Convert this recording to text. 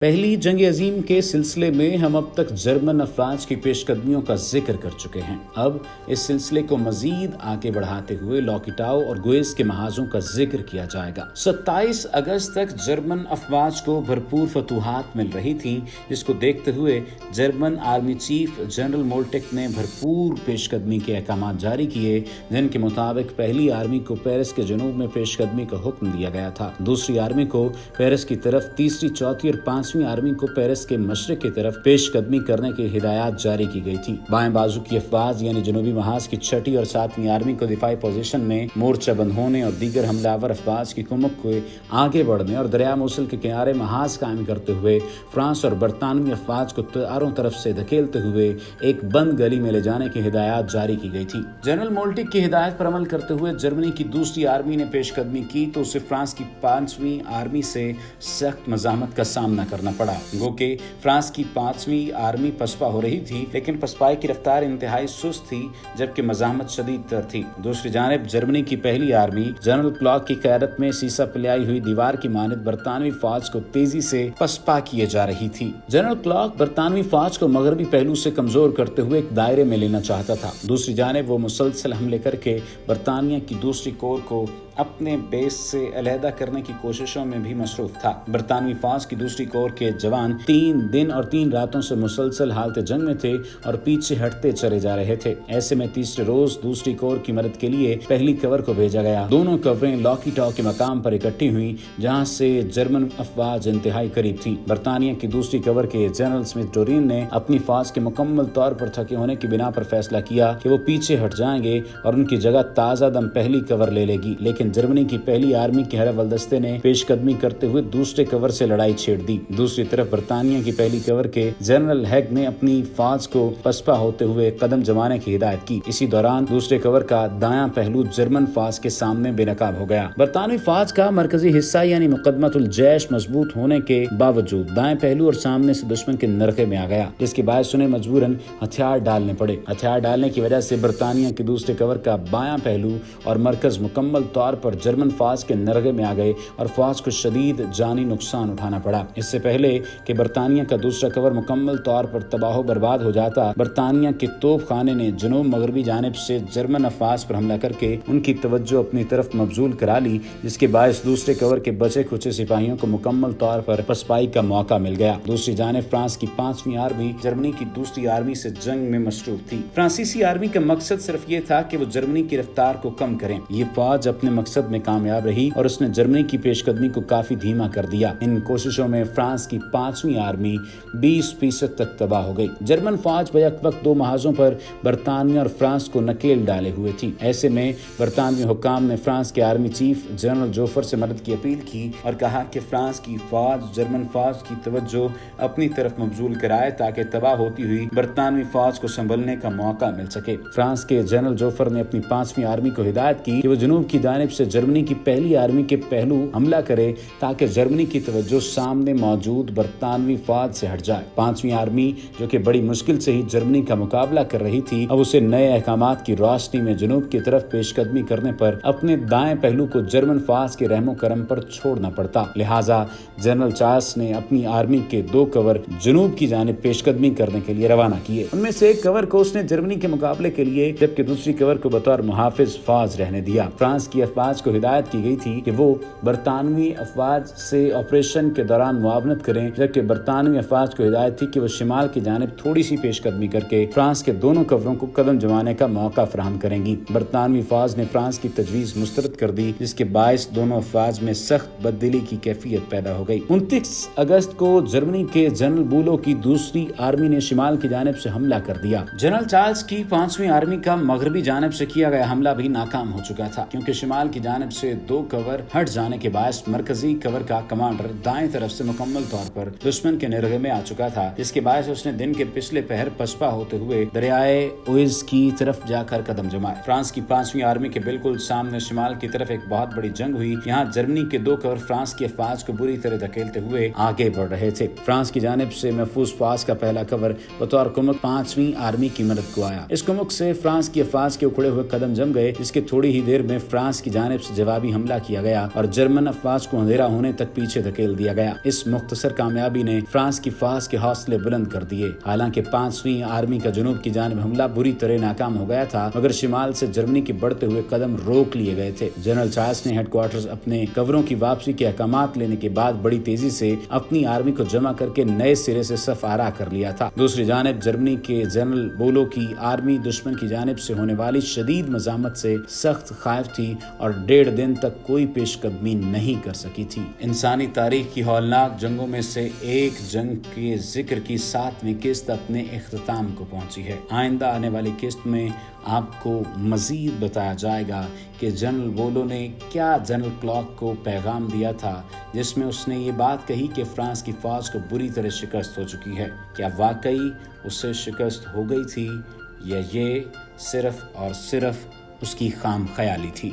پہلی جنگ عظیم کے سلسلے میں ہم اب تک جرمن افواج کی پیش قدمیوں کا ذکر کر چکے ہیں۔ اب اس سلسلے کو مزید آگے بڑھاتے ہوئے لوکیٹاؤ اور گوئز کے محاذوں کا ذکر کیا جائے گا۔ 27 اگست تک جرمن افواج کو بھرپور فتوحات مل رہی تھیں، جس کو دیکھتے ہوئے جرمن آرمی چیف جنرل مولٹک نے بھرپور پیش قدمی کے احکامات جاری کیے، جن کے مطابق پہلی آرمی کو پیرس کے جنوب میں پیش قدمی کا حکم دیا گیا تھا، دوسری آرمی کو پیرس کی طرف، تیسری، چوتھی اور پانچویں آرمی کو پیرس کے مشرق کی طرف پیش قدمی کرنے کی ہدایات جاری کی گئی تھی۔ بائیں بازو کی افواج یعنی جنوبی محاذ کی چھٹی اور ساتویں آرمی کو دفاعی پوزیشن میں مورچہ بند ہونے اور دیگر حملہ آور افواج کی کمک کو آگے بڑھنے اور دریا موصل کے کنارے محاذ قائم کرتے ہوئے فرانس اور برطانوی افواج کو چاروں طرف سے دھکیلتے ہوئے ایک بند گلی میں لے جانے کی ہدایات جاری کی گئی تھی۔ جنرل مولٹک کی ہدایت پر عمل کرتے ہوئے جرمنی کی دوسری آرمی نے پیش قدمی کی تو اسے فرانس کی پانچویں آرمی سے سخت مزاحمت کا سامنا کرنا پڑا، گو کہ فرانس کی پانچویں آرمی پسپا ہو رہی تھی، لیکن پسپائی کی رفتار انتہائی سست تھی جبکہ مزاحمت شدید تر تھی۔ دوسری جانب جرمنی کی پہلی آرمی جنرل کلاک کی قیادت میں سیسا پلیائی ہوئی دیوار کی مانند برطانوی فوج کو تیزی سے پسپا کیے جا رہی تھی۔ جنرل کلاک برطانوی فوج کو مغربی پہلو سے کمزور کرتے ہوئے ایک دائرے میں لینا چاہتا تھا، دوسری جانب وہ مسلسل حملے کر کے برطانیہ کی دوسری کور کو اپنے بیس سے علیحدہ کرنے کی کوششوں میں بھی مصروف تھا۔ برطانوی فوج کی دوسری کور کے جوان 3 دن اور 3 راتوں سے مسلسل حالت جنگ میں تھے اور پیچھے ہٹتے چلے جا رہے تھے۔ ایسے میں تیسرے روز دوسری کور کی مدد کے لیے پہلی کور کو بھیجا گیا۔ دونوں کوریں لوکیٹاؤ کے مقام پر اکٹھی ہوئیں، جہاں سے جرمن افواج انتہائی قریب تھیں۔ برطانیہ کی دوسری کور کے جنرل اسمتھ ڈورین نے اپنی فوج کے مکمل طور پر تھکے ہونے کی بنا پر فیصلہ کیا کہ وہ پیچھے ہٹ جائیں گے اور ان کی جگہ تازہ دم پہلی کور لے لے گی، لیکن جرمنی کی پہلی آرمی کے ہرول دستے نے پیش قدمی کرتے ہوئے دوسرے کور سے لڑائی چھیڑ دی۔ دوسری طرف برطانیہ کی پہلی کور کے جنرل ہیگ نے اپنی فوج کو پسپا ہوتے ہوئے قدم جمانے کی ہدایت کی۔ اسی دوران دوسرے کور کا دایاں پہلو جرمن فوج کے سامنے بے نقاب ہو گیا۔ برطانوی فوج کا مرکزی حصہ یعنی مقدمۃ الجیش مضبوط ہونے کے باوجود دائیں پہلو اور سامنے سے دشمن کے نرغے میں آ گیا، جس کے باعث انہیں مجبوراً ہتھیار ڈالنے پڑے۔ ہتھیار ڈالنے کی وجہ سے برطانیہ کے دوسرے کور کا بایاں پہلو اور مرکز مکمل طور پر جرمن فوج کے نرغے میں آ گئے اور فوج کو شدید جانی نقصان اٹھانا پڑا۔ اس سے پہلے کہ برطانیہ کا دوسرا کور مکمل طور پر تباہ و برباد ہو جاتا، برطانیہ کے توپ خانے نے جنوب مغربی جانب سے جرمن افواج پر حملہ کر کے ان کی توجہ اپنی طرف مبذول کرا لی، جس کے باعث دوسرے کور کے بچے کھچے سپاہیوں کو مکمل طور پر پسپائی کا موقع مل گیا۔ دوسری جانب فرانس کی پانچویں آرمی جرمنی کی دوسری آرمی سے جنگ میں مصروف تھی۔ فرانسیسی آرمی کا مقصد صرف یہ تھا کہ وہ جرمنی کی رفتار کو کم کریں۔ یہ فوج اپنے مقصد میں کامیاب رہی اور اس نے جرمنی کی پیش قدمی کو کافی دھیما کر دیا۔ ان کوششوں میں فرانس کی پانچویں آرمی 20% تک تباہ ہو گئی۔ جرمن فوج بیک وقت 2 محاذوں پر برطانیہ اور فرانس کو نکیل ڈالے ہوئے تھی۔ ایسے میں برطانوی حکام نے فرانس کے آرمی چیف جنرل جوفر سے مدد کی اپیل کی اور کہا کہ فرانس کی فوج جرمن فوج کی توجہ اپنی طرف مبذول کرائے تاکہ تباہ ہوتی ہوئی برطانوی فوج کو سنبھلنے کا موقع مل سکے۔ فرانس کے جنرل جوفر نے اپنی پانچویں آرمی کو ہدایت کی کہ وہ جنوب کی جانب سے جرمنی کی پہلی آرمی کے پہلو حملہ کرے تاکہ جرمنی کی توجہ سامنے موجود برطانوی فوج سے ہٹ جائے۔ پانچویں آرمی جو کہ بڑی مشکل سے ہی جرمنی کا مقابلہ کر رہی تھی، اب اسے نئے احکامات کی روشنی میں جنوب کی طرف پیش قدمی کرنے پر اپنے دائیں پہلو کو جرمن فوج کے رحم و کرم پر چھوڑنا پڑتا، لہٰذا جنرل چارلس نے اپنی آرمی کے 2 کور جنوب کی جانب پیش قدمی کرنے کے لیے روانہ کیے۔ ان میں سے ایک کور کو اس نے جرمنی کے مقابلے کے لیے جبکہ دوسری کور کو بطور محافظ فوج رہنے دیا۔ فرانس کی افواج کو ہدایت کی گئی تھی کہ وہ برطانوی افواج سے آپریشن کے دوران معاونت کریں، جبکہ برطانوی افواج کو ہدایت تھی کہ وہ شمال کی جانب تھوڑی سی پیش قدمی کر کے فرانس کے دونوں کوروں کو قدم جمانے کا موقع فراہم کریں گی۔ برطانوی فوج نے فرانس کی تجویز مسترد کر دی، جس کے باعث دونوں افواج میں سخت بددلی کی کیفیت پیدا ہو گئی۔ 29 اگست کو جرمنی کے جنرل بولو کی دوسری آرمی نے شمال کی جانب سے حملہ کر دیا۔ جنرل چارلس کی پانچویں آرمی کا مغربی جانب سے کیا گیا حملہ بھی ناکام ہو چکا تھا، کیونکہ شمال کی جانب سے 2 کور ہٹ جانے کے باعث مرکزی کور کا کمانڈر دائیں طرف سے مکمل طور پر دشمن کے نرغے میں آ چکا تھا، جس کے باعث اس نے دن کے پچھلے پہر پسپا ہوتے ہوئے دریائے اوئز کی طرف جا کر قدم جمائے۔ فرانس کی پانچویں آرمی کے بالکل سامنے شمال کی طرف ایک بہت بڑی جنگ ہوئی۔ یہاں جرمنی کے 2 کور فرانس کی افواج کو بری طرح دھکیلتے ہوئے آگے بڑھ رہے تھے۔ فرانس کی جانب سے محفوظ فوج کا پہلا کور بطور کمک پانچویں آرمی کی مدد کو آیا۔ اس کمک سے فرانس کی افواج کے اکھڑے ہوئے قدم جم گئے، جس کے تھوڑی ہی دیر میں فرانس کی جانب سے جوابی حملہ کیا گیا اور جرمن افواج کو اندھیرا ہونے تک پیچھے دھکیل دیا گیا۔ اس مختصر کامیابی نے فرانس کی فوج کے حوصلے بلند کر دیے۔ حالانکہ 5ویں آرمی کا جنوب کی جانب حملہ بری طرح ناکام ہو گیا تھا، مگر شمال سے جرمنی کے بڑھتے ہوئے قدم روک لیے گئے تھے۔ جنرل چارلس نے ہیڈ کوارٹرز اپنے کوروں کی واپسی کے احکامات لینے کے بعد بڑی تیزی سے اپنی آرمی کو جمع کر کے نئے سرے سے صف آرا کر لیا تھا۔ دوسری جانب جرمنی کے جنرل بولو کی آرمی دشمن کی جانب سے ہونے والی شدید مزاحمت سے سخت خائف تھی اور 1.5 دن تک کوئی پیش قدمی نہیں کر سکی تھی۔ انسانی تاریخ کی ہولناک جنگوں میں سے ایک جنگ کے ذکر کی 7ویں قسط اپنے اختتام کو پہنچی ہے۔ آئندہ آنے والی قسط میں آپ کو مزید بتایا جائے گا کہ جنرل بولو نے کیا جنرل کلارک کو پیغام دیا تھا، جس میں اس نے یہ بات کہی کہ فرانس کی فوج کو بری طرح شکست ہو چکی ہے۔ کیا واقعی اسے شکست ہو گئی تھی یا یہ صرف اور صرف اس کی خام خیالی تھی؟